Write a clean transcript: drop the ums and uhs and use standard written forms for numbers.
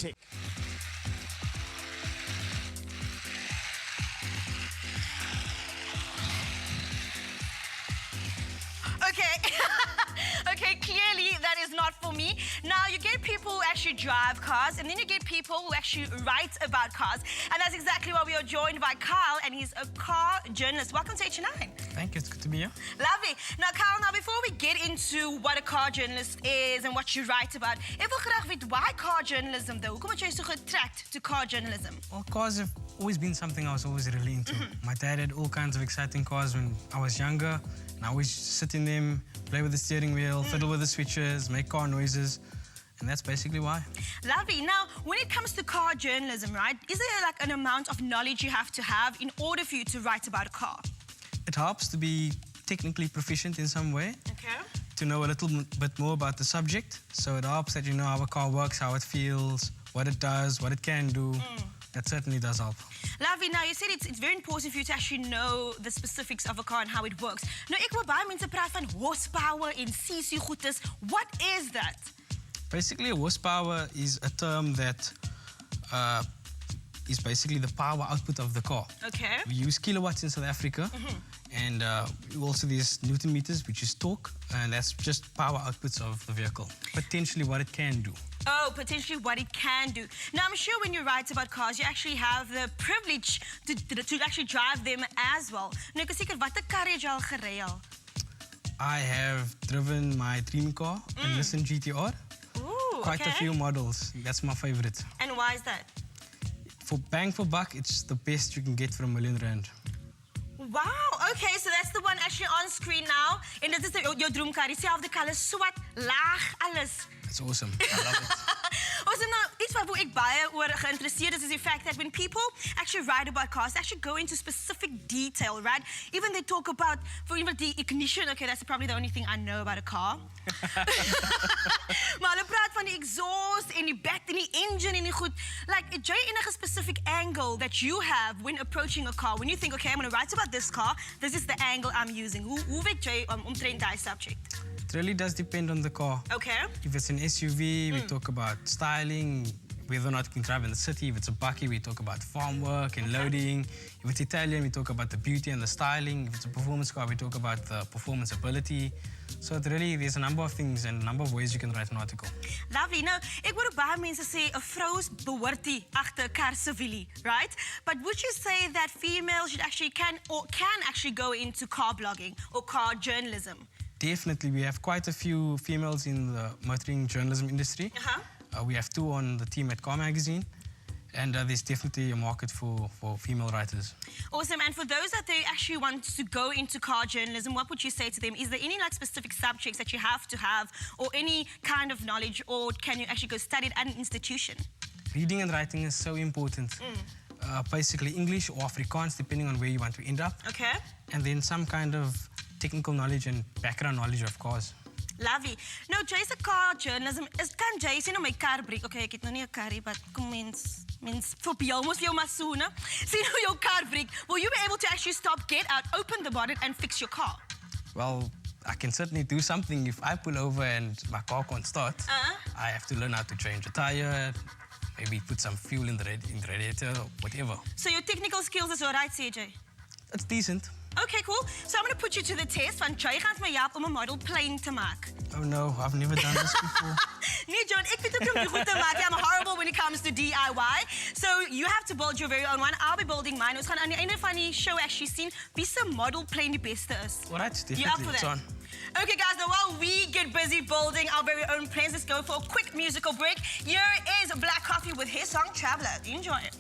Variety. Okay. Okay, clearly that is not for me. Now, you get people who actually drive cars, and then you get people who actually write about cars. And that's exactly why we are joined by Kyle, and he's a car journalist. Welcome to H9. Thank you, it's good to be here. Lovely. Now, Kyle, before we get into what a car journalist is and what you write about, ek wil graag weet, why car journalism though? Hoekom het jy so getrekt to car journalism? Well, cars have always been something I was always really into. My dad had all kinds of exciting cars when I was younger, and I always sit in them, play with the steering wheel, fiddle with the switches, make car noises, and that's basically why. Lovely. Now, when it comes to car journalism, right, is there like an amount of knowledge you have to have in order for you to write about a car? It helps to be technically proficient in some way, Okay. to know a little bit more about the subject. So it helps that you know how a car works, how it feels, what it does, what it can do. That certainly does help. Lovely. Now, you said it's very important for you to actually know the specifics of a car and how it works. Nou, ek wil baie mense praat van horsepower en cc goedes. What is that? Basically, a horsepower is a term that is basically the power output of the car. Okay. We use kilowatts in South Africa, and also these Newton meters, which is torque, and that's just power outputs of the vehicle, potentially what it can do. Oh, potentially what it can do. Now, I'm sure when you write about cars, you actually have the privilege to actually drive them as well. Nou, ek is seker, watter kar het jy al gery al? I have driven my dream car, a Nissan GTR. Ooh, Quite a few models. That's my favorite. And why is that? For bang for buck, it's the best you can get for R1 million. Wow, okay, so that's the one actually on screen now. En dit is jou droomkar, dieselfde kleur, swart, laag, alles. It's awesome. I love it. Awesome. Now, iets waar ek baie oor geïnteresseerd is the fact that when people actually write about cars, they actually go into specific detail, right? Even they talk about, for example, the ignition. Okay, that's probably the only thing I know about a car. Maar hulle praat van die exhaust en die back en die engine en die goed. Like, is jy enige specific angle that you have when approaching a car? When you think, okay, I'm going to write about this car, this is the angle I'm using. Hoe weet jy omtrent die subject? It really does depend on the car. Okay. If it's an SUV, we talk about styling, whether or not you can drive in the city. If it's a bakkie, we talk about farm work and loading. If it's Italian, we talk about the beauty and the styling. If it's a performance car, we talk about the performance ability. So there's a number of things and a number of ways you can write an article. Lovely. Nou, ek hoor baie mense sê 'n vrou behoort nie agter 'n kar civilie, right? But would you say that females should actually can actually go into car blogging or car journalism? Definitely, we have quite a few females in the motoring journalism industry. We have 2 on the team at Car Magazine, and there's definitely a market for female writers. Awesome. And for those that they actually want to go into car journalism, what would you say to them? Is there any like specific subjects that you have to have, or any kind of knowledge, or can you actually go study it at an institution? Reading and writing is so important. Basically English or Afrikaans, depending on where you want to end up. Okay. And then some kind of technical knowledge and background knowledge of cars. Lovely. Nou, Jay's a car journalism. Kan Jay sien nou my kar breek? Okay, ek het nou nie 'n karrie, but kom mens verbeel mos jou maar so, né? Sien hoe jou kar breek. Will you be able to actually stop, get out, open the bonnet and fix your car? Well, I can certainly do something. If I pull over and my car can't start, I have to learn how to change a tire, maybe put some fuel in the radiator, or whatever. So your technical skills is alright, CJ? It's decent. Okay, cool. So I'm going to put you to the test, want Jay gaan my help om 'n model plane te maak. Oh no, I've never done this before. Nee, John, ek weet ook nie hoe goed te maak. I'm horrible when it comes to DIY. So you have to build your very own one. I'll be building mine. Ons gaan aan die einde van die show actually sien wie se model plane die beste is. Alright, definitely. You up for It's that? on. Okay, guys, now while we get busy building our very own planes, let's go for a quick musical break. Here is Black Coffee with his song Traveler. Enjoy it.